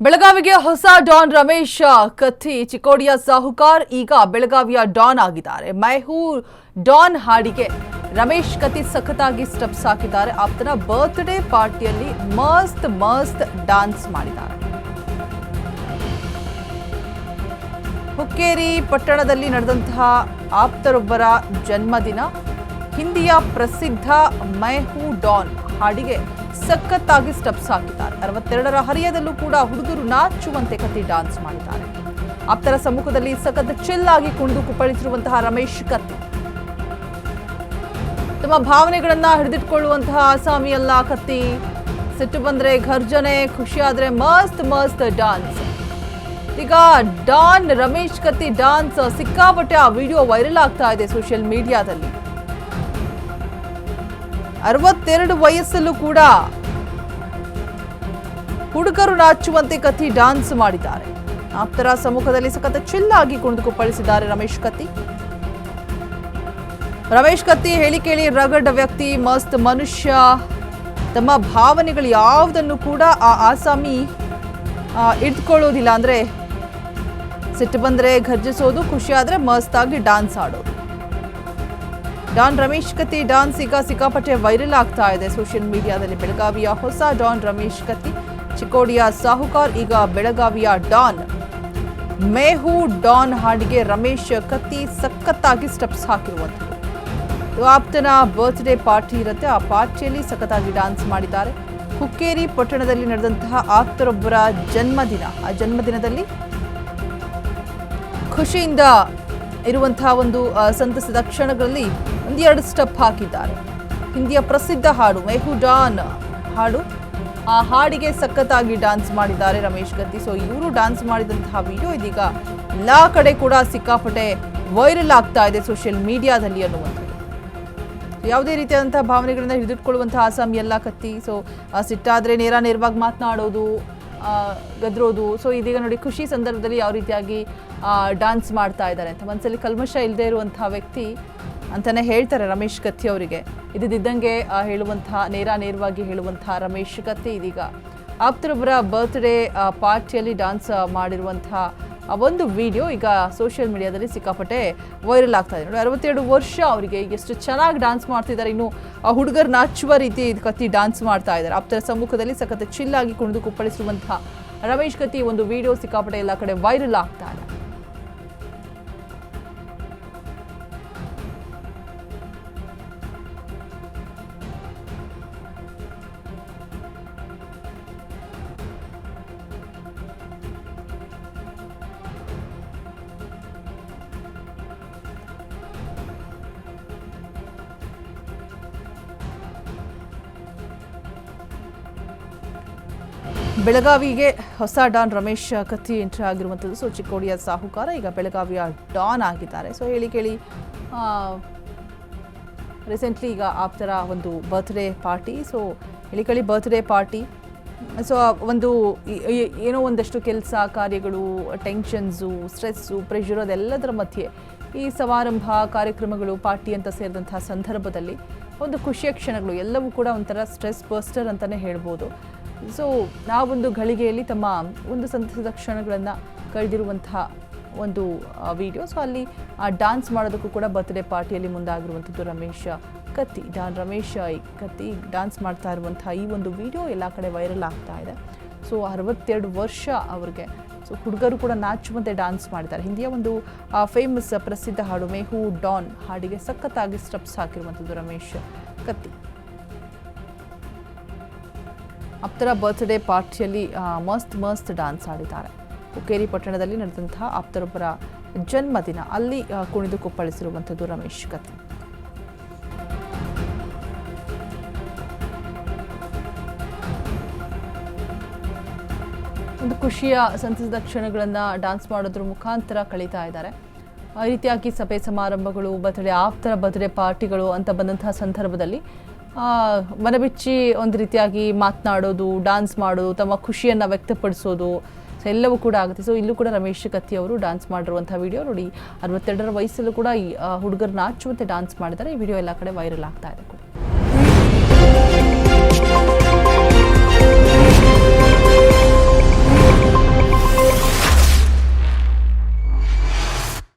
ಬೆಳಗಾವಿಗೆ ಹೊಸ ಡಾನ್ ರಮೇಶ್ ಕತ್ತಿ ಚಿಕ್ಕೋಡಿಯ ಸಾಹುಕಾರ್ ಈಗ ಬೆಳಗಾವಿಯ ಡಾನ್ ಆಗಿದ್ದಾರೆ. ಮೈ ಹೂ ಡಾನ್ ಹಾಡಿಗೆ ರಮೇಶ್ ಕತ್ತಿ ಸಖತ್ತಾಗಿ ಸ್ಟೆಪ್ಸ್ ಹಾಕಿದ್ದಾರೆ. ಆಪ್ತನ ಬರ್ತ್ಡೇ ಪಾರ್ಟಿಯಲ್ಲಿ ಮಸ್ತ್ ಡಾನ್ಸ್ ಮಾಡಿದ್ದಾರೆ. ಹುಕ್ಕೇರಿ ಪಟ್ಟಣದಲ್ಲಿ ನಡೆದಂತಹ ಆಪ್ತರೊಬ್ಬರ ಜನ್ಮದಿನ. ಹಿಂದಿಯ ಪ್ರಸಿದ್ಧ ಮೈ ಹೂ ಡಾನ್ ಹಾಡಿಗೆ ಸಖತ್ತಾಗಿ ಸ್ಟೆಪ್ಸ್ ಹಾಕಿದ್ದಾರೆ. 62ರ ಹರಿಯದಲ್ಲೂ ಕೂಡ ಹುಡುಗರು ನಾಚುವಂತೆ ಕತ್ತಿ ಡಾನ್ಸ್ ಮಾಡಿದ್ದಾರೆ. ಆಪ್ತರ ಸಮ್ಮುಖದಲ್ಲಿ ಸಖತ್ ಚಿಲ್ ಆಗಿ ಕುಣಿದು ಕುಪ್ಪಳಿಸಿರುವಂತಹ ರಮೇಶ್ ಕತ್ತಿ ತಮ್ಮ ಭಾವನೆಗಳನ್ನ ಹಿಡಿದಿಟ್ಕೊಳ್ಳುವಂತಹ ಆಸಾಮಿಯಲ್ಲ ಕತ್ತಿ. ಸಿಟ್ಟು ಬಂದ್ರೆ ಘರ್ಜನೆ, ಖುಷಿ ಆದ್ರೆ ಮಸ್ತ್ ಡಾನ್ಸ್. ಈಗ ಡಾನ್ ರಮೇಶ್ ಕತ್ತಿ ಡಾನ್ಸ್ ಸಿಕ್ಕಾಪಟ್ಟೆ ಆ ವಿಡಿಯೋ ವೈರಲ್ ಆಗ್ತಾ ಇದೆ ಸೋಷಿಯಲ್ ಮೀಡಿಯಾದಲ್ಲಿ. 62 ವಯಸ್ಸಲ್ಲೂ ಕೂಡ ಹುಡುಗರು ನಾಚುವಂತೆ ಕತ್ತಿ ಡಾನ್ಸ್ ಮಾಡಿದ್ದಾರೆ. ಆಪ್ತರ ಸಮ್ಮುಖದಲ್ಲಿ ಸಖತ್ ಚಿಲ್ಲಾಗಿ ಕುಣಿದು ಕುಪ್ಪಳಿಸಿದ್ದಾರೆ ರಮೇಶ್ ಕತ್ತಿ. ರಮೇಶ್ ಕತ್ತಿ ಹೇಳಿ ಕೇಳಿ ರಗಡ್ ವ್ಯಕ್ತಿ, ಮಸ್ತ್ ಮನುಷ್ಯ. ತಮ್ಮ ಭಾವನೆಗಳು ಯಾವುದನ್ನು ಕೂಡ ಆ ಆಸಾಮಿ ಇಟ್ಕೊಳ್ಳೋದಿಲ್ಲ. ಅಂದ್ರೆ ಸಿಟ್ಟು ಬಂದ್ರೆ ಘರ್ಜಿಸೋದು, ಖುಷಿ ಆದ್ರೆ ಮಸ್ತ್ ಆಗಿ ಡಾನ್ಸ್ ಆಡೋದು. ಡಾನ್ ರಮೇಶ್ ಕತ್ತಿ ಡಾನ್ಸ್ ಈಗ ಸಿಕ್ಕಾಪಟ್ಟೆ ವೈರಲ್ ಆಗ್ತಾ ಇದೆ ಸೋಷಿಯಲ್ ಮೀಡಿಯಾದಲ್ಲಿ. ಬೆಳಗಾವಿಯ ಹೊಸ ಡಾನ್ ರಮೇಶ್ ಕತ್ತಿ, ಚಿಕ್ಕೋಡಿಯ ಸಾಹುಕಾರ್ ಈಗ ಬೆಳಗಾವಿಯ ಡಾನ್. ಮೈ ಹೂ ಡಾನ್ ಹಾಡಿಗೆ ರಮೇಶ್ ಕತ್ತಿ ಸಖತ್ತಾಗಿ ಸ್ಟೆಪ್ಸ್ ಹಾಕಿರುವಂಥದ್ದು. ಆಪ್ತನ ಬರ್ತ್ಡೇ ಪಾರ್ಟಿ ಇರುತ್ತೆ, ಆ ಪಾರ್ಟಿಯಲ್ಲಿ ಸಖತ್ತಾಗಿ ಡಾನ್ಸ್ ಮಾಡಿದ್ದಾರೆ. ಹುಕ್ಕೇರಿ ಪಟ್ಟಣದಲ್ಲಿ ನಡೆದಂತಹ ಆಪ್ತರೊಬ್ಬರ ಜನ್ಮದಿನ. ಆ ಜನ್ಮದಿನದಲ್ಲಿ ಖುಷಿಯಿಂದ ಇರುವಂತಹ ಒಂದು ಸಂತಸದ ಕ್ಷಣಗಳಲ್ಲಿ ಒಂದೆರಡು ಸ್ಟೆಪ್ ಹಾಕಿದ್ದಾರೆ. ಹಿಂದಿಯ ಪ್ರಸಿದ್ಧ ಹಾಡು ಮೈ ಹೂ ಡಾನ್ ಹಾಡು, ಆ ಹಾಡಿಗೆ ಸಖತ್ತಾಗಿ ಡಾನ್ಸ್ ಮಾಡಿದ್ದಾರೆ ರಮೇಶ್ ಕತ್ತಿ. ಸೊ ಇವರು ಡಾನ್ಸ್ ಮಾಡಿದಂತಹ ವಿಡಿಯೋ ಇದೀಗ ಎಲ್ಲಾ ಕಡೆ ಕೂಡ ಸಿಕ್ಕಾಪಟ್ಟೆ ವೈರಲ್ ಆಗ್ತಾ ಇದೆ ಸೋಷಿಯಲ್ ಮೀಡಿಯಾದಲ್ಲಿ ಅನ್ನುವಂಥದ್ದು. ಯಾವುದೇ ರೀತಿಯಾದಂತಹ ಭಾವನೆಗಳನ್ನ ಹಿಡಿದಿಟ್ಕೊಳ್ಳುವಂತಹ ಆಸಾಮಿ ಎಲ್ಲ ಕತ್ತಿ. ಸೊ ಸಿಟ್ಟಾದ್ರೆ ನೇರವಾಗಿ ಮಾತನಾಡೋದು, ಗದ್ರೋದು. ಸೊ ಇದೀಗ ನೋಡಿ ಖುಷಿ ಸಂದರ್ಭದಲ್ಲಿ ಯಾವ ರೀತಿಯಾಗಿ ಡಾನ್ಸ್ ಮಾಡ್ತಾ ಇದ್ದಾರೆ ಅಂತ. ಮನಸ್ಸಲ್ಲಿ ಕಲ್ಮಶ ಇಲ್ಲದೆ ಇರುವಂತಹ ವ್ಯಕ್ತಿ ಅಂತಾನೆ ಹೇಳ್ತಾರೆ ರಮೇಶ್ ಕತ್ತಿ ಅವರಿಗೆ. ಇದ್ದಂಗೆ ಹೇಳುವಂತಹ ನೇರವಾಗಿ ಹೇಳುವಂತಹ ರಮೇಶ್ ಕತ್ತಿ ಇದೀಗ ಆಪ್ತರೊಬ್ಬರ ಬರ್ತ್ಡೇ ಪಾರ್ಟಿಯಲ್ಲಿ ಡಾನ್ಸ್ ಮಾಡಿರುವಂತಹ ಒಂದು ವಿಡಿಯೋ ಈಗ ಸೋಷಿಯಲ್ ಮೀಡಿಯಾದಲ್ಲಿ ಸಿಕ್ಕಾಪಟ್ಟೆ ವೈರಲ್ ಆಗ್ತಾ ಇದೆ. ನೋಡಿ 62 ವರ್ಷ ಅವರಿಗೆ, ಎಷ್ಟು ಚೆನ್ನಾಗಿ ಡಾನ್ಸ್ ಮಾಡ್ತಿದ್ದಾರೆ. ಇನ್ನು ಆ ಹುಡುಗರು ನಾಚುವ ರೀತಿ ಕತ್ತಿ ಡಾನ್ಸ್ ಮಾಡ್ತಾ ಇದ್ದಾರೆ. ಆಪ್ತರ ಸಮ್ಮುಖದಲ್ಲಿ ಸಖತ್ ಚಿಲ್ಲಾಗಿ ಕುಣಿದು ಕುಪ್ಪಳಿಸುವಂತಹ ರಮೇಶ್ ಕತ್ತಿ ಒಂದು ವಿಡಿಯೋ ಸಿಕ್ಕಾಪಟ್ಟೆ ಎಲ್ಲ ಕಡೆ ವೈರಲ್ ಆಗ್ತಾ ಇದೆ. ಬೆಳಗಾವಿಗೆ ಹೊಸ ಡಾನ್ ರಮೇಶ್ ಕತ್ತಿ ಎಂಟ್ರಿ ಆಗಿರುವಂಥದ್ದು. ಸೊ ಚಿಕ್ಕೋಡಿಯ ಸಾಹುಕಾರ ಈಗ ಬೆಳಗಾವಿಯ ಡಾನ್ ಆಗಿದ್ದಾರೆ. ಸೊ ಹೇಳಿ ಕೇಳಿ ರೀಸೆಂಟ್ಲಿ ಈಗ ಆಪ್ತರ ಒಂದು ಬರ್ತ್ಡೇ ಪಾರ್ಟಿ. ಸೊ ಹೇಳಿ ಕೇಳಿ ಬರ್ತ್ಡೇ ಪಾರ್ಟಿ. ಸೊ ಒಂದು ಏನೋ ಒಂದಷ್ಟು ಕೆಲಸ ಕಾರ್ಯಗಳು, ಟೆನ್ಷನ್ಸು, ಸ್ಟ್ರೆಸ್ಸು, ಪ್ರೆಷರ್ ಅದೆಲ್ಲದರ ಮಧ್ಯೆ ಈ ಸಮಾರಂಭ ಕಾರ್ಯಕ್ರಮಗಳು ಪಾರ್ಟಿ ಅಂತ ಸೇರಿದಂತಹ ಸಂದರ್ಭದಲ್ಲಿ ಒಂದು ಖುಷಿಯ ಕ್ಷಣಗಳು ಎಲ್ಲವೂ ಕೂಡ ಒಂಥರ ಸ್ಟ್ರೆಸ್ ಬಸ್ಟರ್ ಅಂತಲೇ ಹೇಳ್ಬೋದು. ಸೊ ನಾವೊಂದು ಘಳಿಗೆಯಲ್ಲಿ ತಮ್ಮ ಒಂದು ಸಂತಸದ ಕ್ಷಣಗಳನ್ನು ಕಳೆದಿರುವಂತಹ ಒಂದು ವಿಡಿಯೋ. ಸೊ ಅಲ್ಲಿ ಡಾನ್ಸ್ ಮಾಡೋದಕ್ಕೂ ಕೂಡ ಬರ್ತ್ಡೇ ಪಾರ್ಟಿಯಲ್ಲಿ ಮುಂದಾಗಿರುವಂಥದ್ದು ರಮೇಶ್ ಕತ್ತಿ. ಡಾನ್ ರಮೇಶ್ ಕತ್ತಿ ಡಾನ್ಸ್ ಮಾಡ್ತಾ ಇರುವಂತಹ ಈ ಒಂದು ವಿಡಿಯೋ ಎಲ್ಲ ಕಡೆ ವೈರಲ್ ಆಗ್ತಾ ಇದೆ. ಸೊ 62 ವರ್ಷ ಅವ್ರಿಗೆ. ಸೊ ಹುಡುಗರು ಕೂಡ ನಾಚುವಂತೆ ಡಾನ್ಸ್ ಮಾಡಿದ್ದಾರೆ. ಹಿಂದಿಯ ಒಂದು ಫೇಮಸ್ ಪ್ರಸಿದ್ಧ ಹಾಡು ಮೈ ಹೂ ಡಾನ್ ಹಾಡಿಗೆ ಸಖತ್ತಾಗಿ ಸ್ಟೆಪ್ಸ್ ಹಾಕಿರುವಂಥದ್ದು ರಮೇಶ್ ಕತ್ತಿ. ಆಪ್ತರ ಬರ್ತ್ಡೇ ಪಾರ್ಟಿಯಲ್ಲಿ ಮಸ್ತ್ ಡಾನ್ಸ್ ಆಡಿದ್ದಾರೆ. ಹುಕ್ಕೇರಿ ಪಟ್ಟಣದಲ್ಲಿ ನಡೆದಂತಹ ಆಪ್ತರೊಬ್ಬರ ಜನ್ಮದಿನ, ಅಲ್ಲಿ ಕುಣಿದು ಕುಪ್ಪಳಿಸಿರುವಂಥದ್ದು ರಮೇಶ್ ಕತ್ತಿ. ಒಂದು ಖುಷಿಯ ಸಂತಸದ ಕ್ಷಣಗಳನ್ನು ಡಾನ್ಸ್ ಮಾಡೋದ್ರ ಮುಖಾಂತರ ಕಳೀತಾ ಇದ್ದಾರೆ. ಈ ರೀತಿಯಾಗಿ ಸಭೆ ಸಮಾರಂಭಗಳು, ಆಪ್ತರ ಬರ್ತ್ಡೇ ಪಾರ್ಟಿಗಳು ಅಂತ ಬಂದಂತಹ ಸಂದರ್ಭದಲ್ಲಿ ಮನಬಿಚ್ಚಿ ಒಂದು ರೀತಿಯಾಗಿ ಮಾತನಾಡೋದು, ಡಾನ್ಸ್ ಮಾಡೋದು, ತಮ್ಮ ಖುಷಿಯನ್ನು ವ್ಯಕ್ತಪಡಿಸೋದು ಎಲ್ಲವೂ ಕೂಡ ಆಗುತ್ತೆ. ಸೊ ಇಲ್ಲೂ ಕೂಡ ರಮೇಶ್ ಕತ್ತಿ ಅವರು ಡಾನ್ಸ್ ಮಾಡಿರುವಂಥ ವಿಡಿಯೋ ನೋಡಿ. 62ರ ವಯಸ್ಸಲ್ಲೂ ಕೂಡ ಈ ಹುಡುಗರು ನಾಚುವಂತೆ ಡಾನ್ಸ್ ಮಾಡಿದ್ದಾರೆ. ಈ ವಿಡಿಯೋ ಎಲ್ಲ ಕಡೆ ವೈರಲ್ ಆಗ್ತಾ ಇದೆ ಕೂಡ.